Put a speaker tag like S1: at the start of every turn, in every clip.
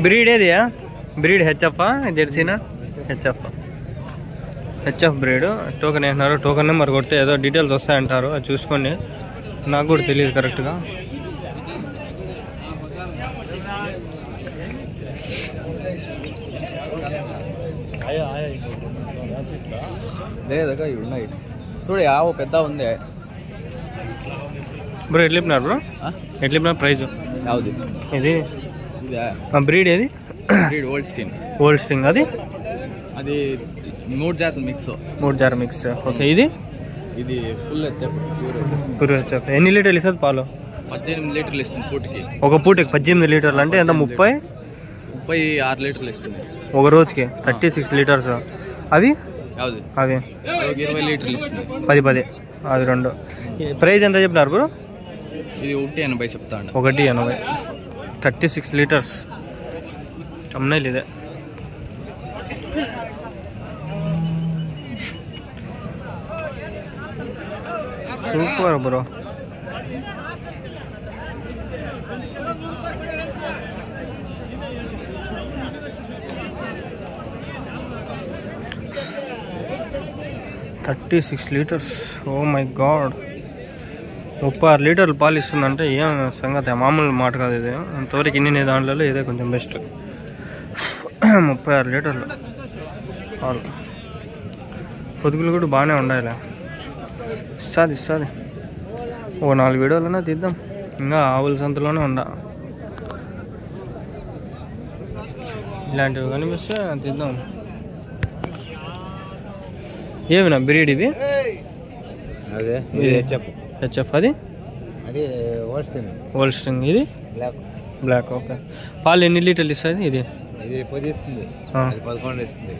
S1: Breed ఏదియా? Breed HF జెర్సీనా? HF breed. Token వేసినారు. టోకెన్ నెంబర్ కొడితే ఏదో డీటెయిల్స్ వస్తాయంటారు, అది చూసుకోండి. నాకు కూడా తెలియదు కరెక్ట్గా.
S2: లేదగా ఇవి ఉన్నాయి చూడ. ఓ పెద్ద ఉంది
S1: బ్రో. ఎట్లా చెప్పినారు బ్రో? ఎట్లా చెప్పినారు ప్రైజ్?
S2: యావది
S1: ఇది? బ్రీడ్ ఏది?
S2: Breed old sting.
S1: అది
S2: 3 జాతులు మిక్స్.
S1: 3 జాతులు మిక్స్. ఓకే. ఇది
S2: ఫుల్ హెచ్ఎఫ్.
S1: Pure HF. ఎన్ని లీటర్లు ఇస్తుంది పాలు?
S2: 18 లీటర్లు ఇస్తుంది పూటకి.
S1: ఒక పూటకి 18 లీటర్లు అంటే ఎంత?
S2: 36 లీటర్లు ఇస్తుంది
S1: ఒక రోజుకి. 36 లీటర్స్. అవి
S2: 20 లీటర్లు ఇస్తుంది.
S1: 10 అది 2. ప్రైస్ ఎంత చెప్పినారు బ్రో?
S2: ఇది 180 చెప్తాను.
S1: 180. 36 లీటర్స్ అమ్మాయిలు. ఇదే super bro. $36 litres. Oh my God. 36 లీటర్లు పాలు ఇస్తుందంటే ఏం సంగతి, మామూలు మాట కాదు ఇది. అంతవరకు ఇన్ని దాంట్లో ఇదే కొంచెం బెస్ట్. 36 లీటర్లు పాలు. పొదుగులు కూడా బాగానే ఉండాలి. ఇస్తుంది. ఓ 4 వీడియోలైనా తీద్దాం. ఇంకా ఆవుల సంతలోనే ఉండ. ఇలాంటివి కనిపిస్తే తీద్దాం. ఏమినా బ్రీడ్ ఇవి? హెచ్ఎఫ్. అది ఓల్డ్ స్టింగ్. ఇది బ్లాక్. ఓకే. పాలు ఎన్ని లీటర్లు ఇస్తుంది? ఇది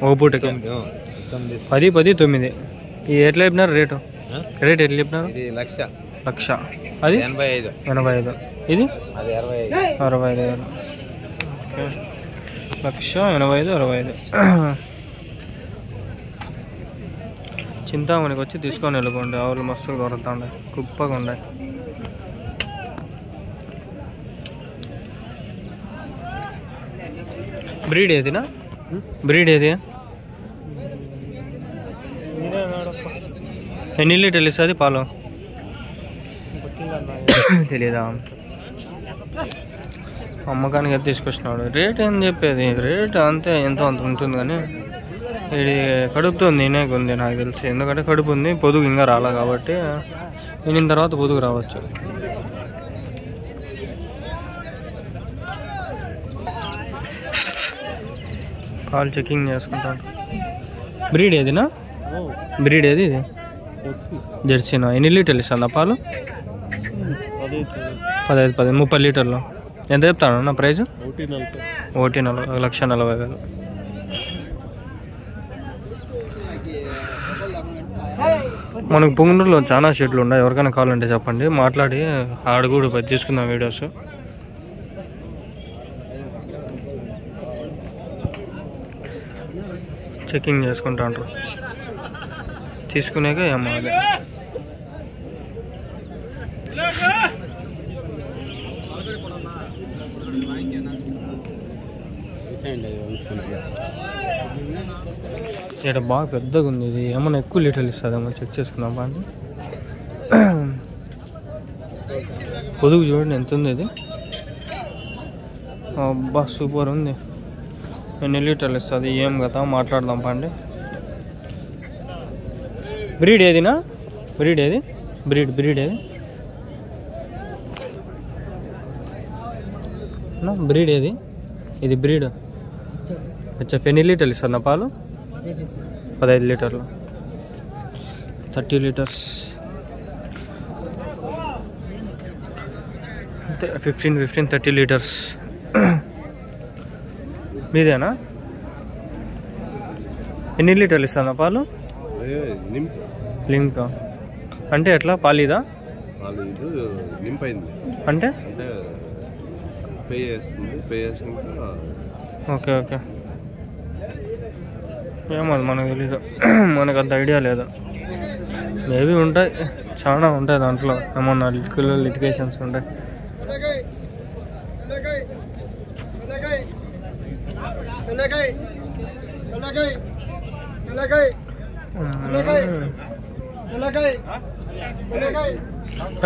S1: ఒక పూటకి 10, 9. ఇది ఎట్లా చెప్పినారు రేటు? రేట్ ఎట్లా చెప్పినారు? 1,00,000. అది 85. ఇది 65,000. 1,85,000, 65. చింతామణికి వచ్చి తీసుకొని వెళ్ళిపోండి. ఆవులు మస్తుగా దొరుకుతాయి, కుప్పగా ఉన్నాయి. బ్రీడ్ ఏదినా? బ్రీడ్ ఏది? ఎన్ని లీటర్లు ఇస్తుంది పాలు? తెలీదా? అమ్మకానికి అయితే తీసుకొచ్చినాడు. రేట్ ఏం చెప్పేది? రేట్ అంతే, ఎంతో అంత ఉంటుంది. కానీ ఇది కడుపుతుంది, ఈయనకుంది నాకు తెలిసి. ఎందుకంటే కడుపు ఉంది, పొదుగు ఇంకా రాలా కాబట్టి ఈయన తర్వాత పొదుగు రావచ్చు. పాలు చెకింగ్ చేసుకుంటాను. బ్రీడ్ ఏదినా? బ్రీడ్ ఏది? ఇది జెర్సీనా? ఎన్ని లీటర్లు ఇస్తుందా పాలు? 15, 30 లీటర్లు. ఎంత చెప్తాను నా ప్రైజ్? 1,40,000. మనకు పొంగనూరులో చాలా షెడ్లు ఉన్నాయి. ఎవరికైనా కావాలంటే చెప్పండి, మాట్లాడి ఆడగూడు తీసుకుందాం వీడియోస్. చెకింగ్ చేసుకుంటా అంటారు, తీసుకునేక ఏమో. అదే ఇక్కడ బాగా పెద్దగా ఉంది. ఇది ఏమన్నా ఎక్కువ లీటర్లు ఇస్తుందేమో చెక్ చేసుకుందాం బాగా. పొదుగు చూడండి ఎంత ఉంది ఇది. అబ్బా సూపర్ ఉంది. ఎన్ని లీటర్లు ఇస్తుంది ఏం కదా మాట్లాడదాం పండి. బ్రీడ్ ఏదినా? బ్రీడ్ ఏది? బ్రీడ్ ఏది? బ్రీడ్ ఏది? ఇది బ్రీడ్ హెచ్ఎఫ్. ఎన్ని లీటర్లు ఇస్తారు నా పాలు? 15 లీటర్లు. 30 లీటర్స్ అంటే 15, 30 లీటర్స్. మీదేనా? ఎన్ని లీటర్లు ఇస్తాను పాలు? లింక్ అంటే ఎట్లా? పాలిదా అంటే? Okay okay. ఏమో మనకు తెలీదు, మనకు అంత ఐడియా లేదు. మేబీ ఉంటాయి, చాలా ఉంటాయి దాంట్లో. ఏమన్నా లిటికేషన్స్ ఉంటాయి.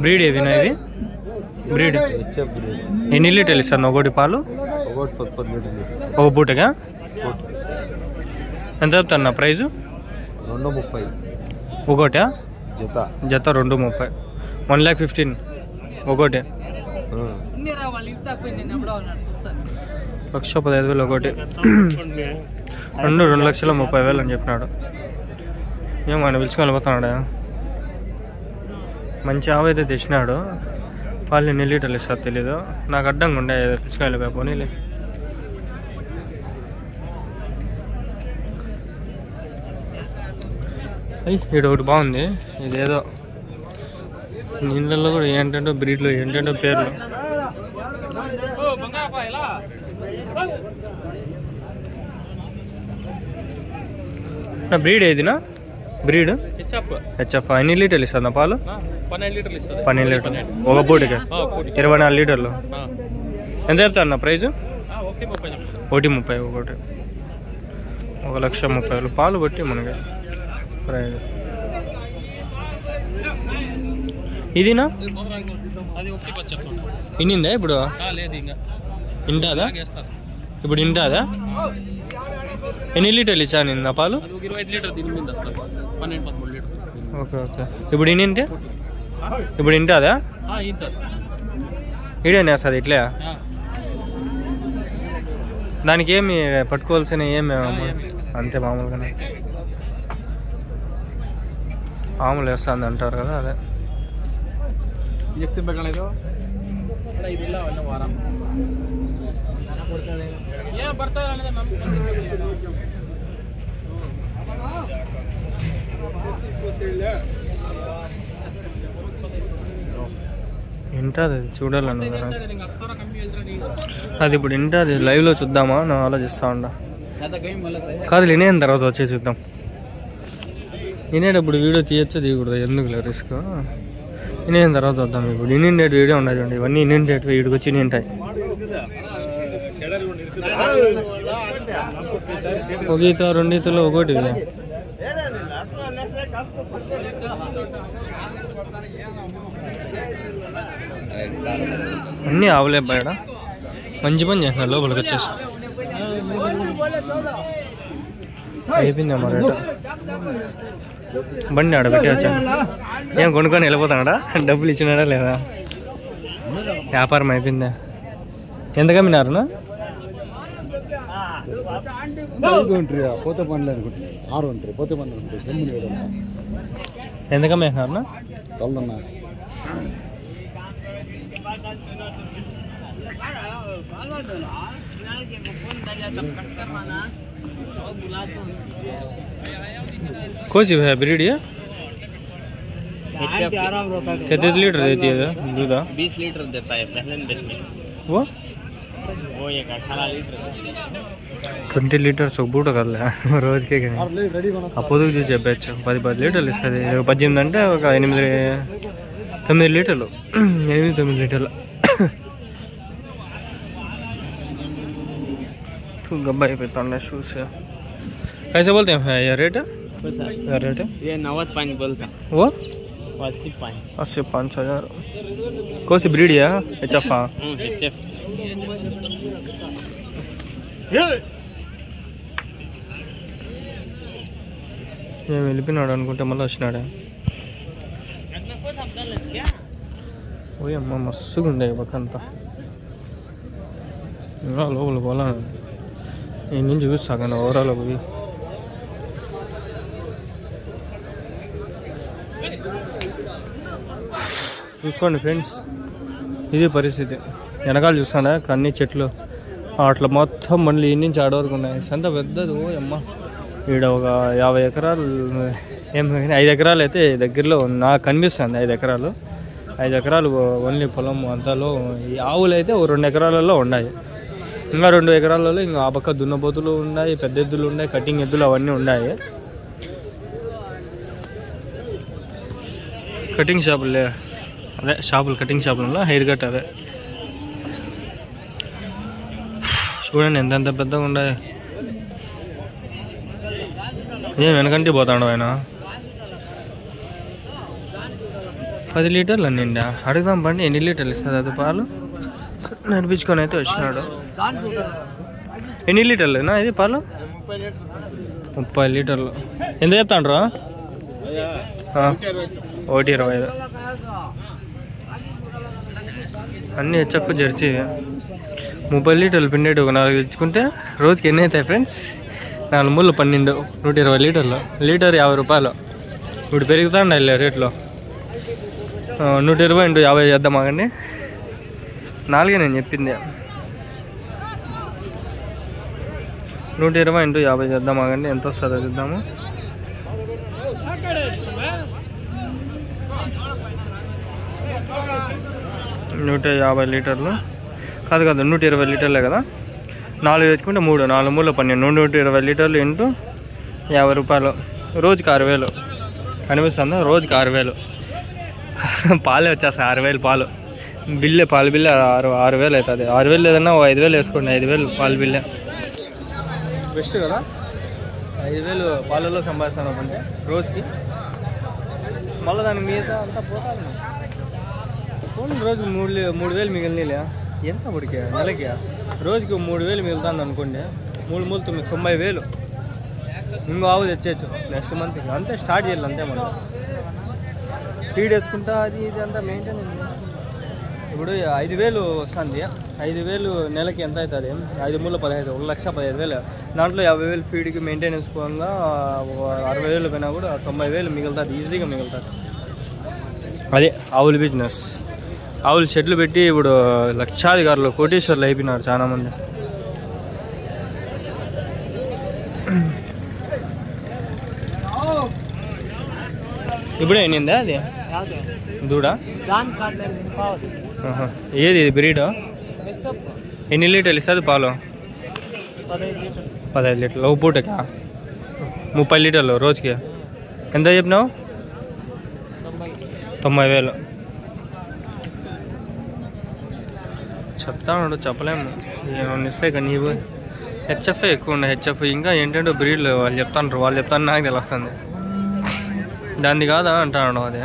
S1: బ్రీడ్ ఏదినా ఇది? బ్రీడ్ ఎన్ని లీటర్లు ఇస్తాను ఒకటి పాలు? ఒక పూటగా ఎంత చెప్తాను నా ప్రైజు?
S3: 230
S1: ఒకటా?
S3: జత
S1: 230. 1,15,000 ఒకటి. 1,15,000 ఒకటి. 2,30,000 అని చెప్పినాడు. ఏమో ఆయన పిలుచుకొని వెళ్ళిపోతున్నాడా? మంచి ఆవు అయితే తెచ్చినాడు. పాలు ఎన్ని లీటర్లు ఇస్తారు తెలీదు. నాకు అడ్డంగా ఉండే పిలుచుకొని వెళ్ళిపోయా. పోనీలే. ఇక్కడ ఒకటి బాగుంది. ఇదేదో నీళ్ళల్లో కూడా ఏంటంటే బ్రీడ్లు ఏంటంటే పేర్లు. నా బ్రీడ్ ఏదినా? Breed HF. ఎన్ని లీటర్లు ఇస్తుంది నా పాలు? 12 లీటర్లు ఒక పూటకి. 24 లీటర్లు. ఎంత చెప్తాను నా ప్రైజు? 1,30,000 ఒకటి. 1,30,000 పాలు బట్టి మనకి ప్రైజ్. ఇదినా ఇన్నిందా ఇప్పుడు? ఇంటాదా ఇప్పుడు? ఇంటాదా? ఎన్ని లీటర్లు ఇచ్చా నిన్న పాలు? Okay okay. ఇప్పుడు ఇన్నింటే ఇప్పుడు ఇంటాదా? ఈడేనే వస్తుంది ఇట్లే? దానికి ఏమి పట్టుకోవాల్సిన ఏమి అంతే మామూలుగానే మామూలు వేస్తుంది అంటారు కదా, అదే. ఇంటది చూడాలన్న అది. ఇప్పుడు ఇంటది లైవ్లో చూద్దామా నేను ఆలోచిస్తా ఉండా. కాదు వినేన తర్వాత వచ్చే చూద్దాం. వినేటప్పుడు వీడియో తీయచ్చో తీయకూడదు, ఎందుకు రిస్క్. వినేన తర్వాత వద్దాం. ఇప్పుడు ఇన్నిండేట్ వీడియో ఉన్నాయి చూడండి, ఇవన్నీ ఇన్నిండేట్ వీడికి వచ్చి నింటాయి. ఒక ఈత రెండు ఈతలో ఒకటి. అన్నీ ఆవులే బయట. మంచి పని చేస్తున్నారు లోపలికి వచ్చేసి. అయిపోయింది అమ్మ రేట. బండి ఆడ పెట్టి వచ్చాను. ఏం కొనుక్కొని వెళ్ళిపోతాడా? డబ్బులు ఇచ్చినాడా లేదా? వ్యాపారం అయిపోయిందా? ఎంత కమ్మినారు? ఎంత కమ్మేసినారు? कौन सी है ब्रीड ये? कितने लीटर देती है दूध?
S4: 20 लीटर देता है पहले में।
S1: वो
S4: एक 18 लीटर
S1: 20 లీటర్స్ ఒక బూట కదలే రోజుకే. కానీ ఆ పొదుగు చూసి చెప్పచ్చు 10 లీటర్లు ఇస్తుంది. 18 అంటే ఒక 8-9 లీటర్లు. 8-9 లీటర్లు. गब्बा ही पेता है शूज से. कैसे बोलते हैं ये रेट? रेट
S4: ये 95 बोलता.
S1: वो
S4: 85,000.
S1: कौन सी ब्रीड है? HF.
S4: HF.
S1: నేను వెళ్ళిపోయినాడు అనుకుంటే మళ్ళీ వచ్చినాడే. ఓ అమ్మ మస్తుగా ఉండే పక్కంతా. ఇంకా లోపల పోలా నేను నుంచి చూస్తా కానీ ఓవరాల్ పోయి. చూసుకోండి ఫ్రెండ్స్, ఇది పరిస్థితి. వెనకాల చూస్తాడా అన్ని చెట్లు అట్లా మొత్తం మళ్ళీ ఈ నుంచి ఆడ వరకు ఉన్నాయి. సంత పెద్దది. ఓ అమ్మ ఈడ ఒక 50 ఎకరాలు ఏం 5 ఎకరాలు అయితే దగ్గరలో నాకు కనిపిస్తుంది. 5 ఎకరాలు 5 ఎకరాలు ఓన్లీ పొలం అంతలో. ఈ ఆవులు అయితే ఓ 2 ఎకరాలలో ఉన్నాయి. ఇంకా 2 ఎకరాలలో ఇంకా ఆ పక్క దున్నపోతులు ఉన్నాయి, పెద్ద ఎద్దులు ఉన్నాయి, కటింగ్ ఎద్దులు అవన్నీ ఉన్నాయి. కటింగ్ షాపులే అదే షాపులు, కటింగ్ షాపులలో హెయిర్ కట్ అదే చూడండి ఎంత పెద్దగా ఉన్నాయి. ఏం వెనకంటే పోతాడు ఆయన. 10 లీటర్లు నిండా. అడుగుదాం పండి ఎన్ని లీటర్లు ఇస్తుంది అది పాలు. నడిపించుకొని అయితే వచ్చినాడు. ఎన్ని లీటర్లునా ఇది పాలు? 30 లీటర్లు. ఎంత చెప్తాండ్రు? 1.25. అన్నీ హెచ్ఎఫ్ జెర్సీ. 30 లీటర్లు పిండేటి ఒక 4 తెచ్చుకుంటే రోజుకి ఎన్ని అవుతాయి ఫ్రెండ్స్? 4 మూలు 12, 120 లీటర్లు. లీటర్ 50 రూపాయలు. ఇప్పుడు పెరుగుతాండి వెళ్ళే రేట్లో. 120 × 50 చేద్దాం ఆగండి. 4 నేను చెప్పింది. 120 × 50 చేద్దాం ఆగండి. ఎంత వస్తుందో చూద్దాము. 150 లీటర్లు కాదు 120 లీటర్లే కదా. 4 తెచ్చుకుంటే 3, 4 మూల 12, 120 లీటర్లు ఇంటూ 50 రూపాయలు. రోజుకి 6000 కనిపిస్తుందా? రోజుకి 6000 పాలే వచ్చేస్తాయి. 6000 పాలు బిల్లే. పాలు బిల్లే 6000 అవుతుంది. 6000 ఏదన్నా 5000 వేసుకోండి. 5000 పాలు బిల్లే బెస్ట్ కదా. 5000 పాలలో సంపాదిస్తాను అంటే రోజుకి. మళ్ళీ దాని మీద అంతా పోతాను. రోజుకి 3000 మిగిలినలే. ఎంత పడికే నెలకి? రోజుకి 3000 మిగులుతుంది అనుకోండి. 3 మూలు 90,000. ఇంకో ఆవు తెచ్చేయచ్చు నెక్స్ట్ మంత్. అంతే స్టార్ట్ చేయాలి అంతే. మనం ఫీడ్ వేసుకుంటా అది ఇది అంతా మెయింటైన్ చేసుకుంటా. ఇప్పుడు 5,000 వస్తుంది. 5,000 నెలకి ఎంత అవుతుంది? 5 మూల 15, 1,15,000. దాంట్లో 50,000 ఫీడ్కి మెయింటెనెన్స్ పోగా 60,000 పోయినా కూడా 90,000 మిగులుతుంది. ఈజీగా మిగులుతుంది. అదే ఆవుల బిజినెస్. ఆవులు షెడ్లు పెట్టి ఇప్పుడు లక్షాధికారులు, కోటీశ్వర్లు అయిపోయినారు చాలామంది. ఇప్పుడే ఎన్నిందా అది దూడ? ఏది బ్రీడ్? ఎన్ని లీటర్లు ఇస్తుంది పాలు? 15 లీటర్లు. ఒక పూటకా 30 లీటర్లు రోజుకి. ఎంత చెప్పినావు? 90,000 చెప్తాను. చెప్పలేము ఏమన్నా ఇస్తాయి కానీ నీవు. హెచ్ఎఫ్ ఎక్కువ ఉన్నాయి. హెచ్ఎఫ్ ఇంకా ఏంటంటే బ్రీడ్లు వాళ్ళు చెప్తాను నాకు తెలుస్తుంది. దాన్ని కాదా అంటాను. అది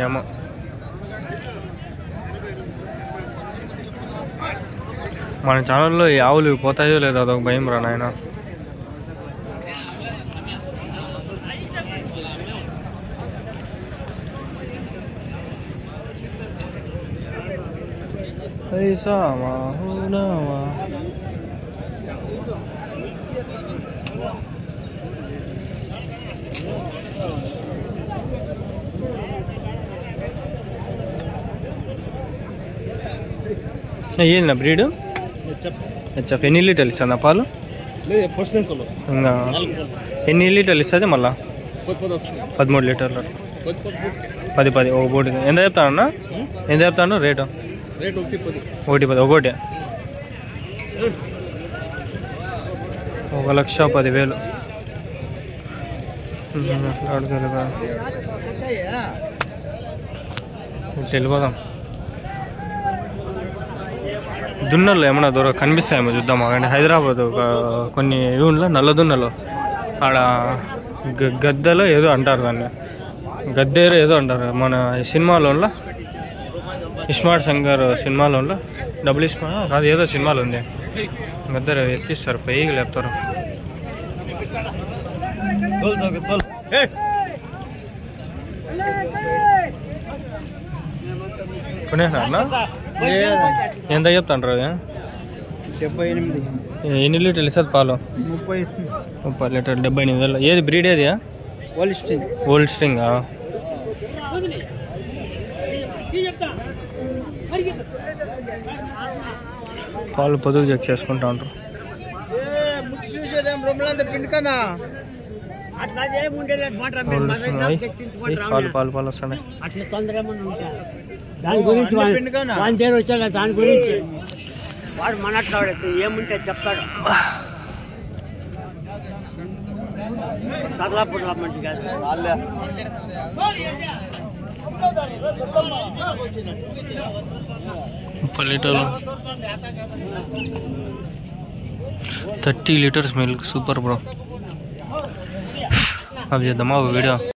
S1: ఏమో. మన ఛానల్లో ఈ ఆవులు పోతాయో లేదో అదొక భయం రా నాయన. ఏంటి బ్రీడ్? హెచ్ఎఫ్. ఎన్ని లీటర్లు ఇస్తుంది పాలు? ఇంకా ఎన్ని లీటర్లు ఇస్తుంది మళ్ళా? 13 లీటర్లు. 10 ఒక బోటి. ఎంత చెప్తానన్నా? ఎంత చెప్తాను రేటు? 110. ఒకటి 1,10,000. వెళ్ళిపోదాం. దున్నలు ఏమన్నా దూరం కనిపిస్తాయేమో చూద్దాం. కానీ హైదరాబాద్ కొన్ని ఊళ్ళో నల్ల దున్నలు ఆడ గద్దెలో ఏదో అంటారు దాన్ని. గద్దేరు ఏదో అంటారు. మన సినిమాలో ఇస్మార్ట్ శంకర్ సినిమాలో డబుల్ ఇస్మార్ట్ అది ఏదో సినిమాలో ఉంది. గద్దెరు ఎత్తిస్తారు, పైకి లేపుతారు. కొనేనా? ఎంత చెప్తాంటారు?
S3: 78.
S1: ఎన్ని లీటర్లు ఇస్తుంది పాలు? 30 లీటర్లు. 78,000. ఏది బ్రీడ్? ఏది? Old string. పాలు పొదుగు చెక్ చేసుకుంటా ఉంటారు. పాలు వస్తున్నాయి.
S5: దాని గురించి వాని దగ్గర వచ్చా. దాని గురించి వాడు మనట్లాడు ఏముంటే చెప్తాడు. కర్లాపూర్ మంచి కాదు.
S1: 30 లీటర్లు. 30 లీటర్స్ మిల్క్ సూపర్ బ్రో. అవి చేద్దామా ఒక వీడియో.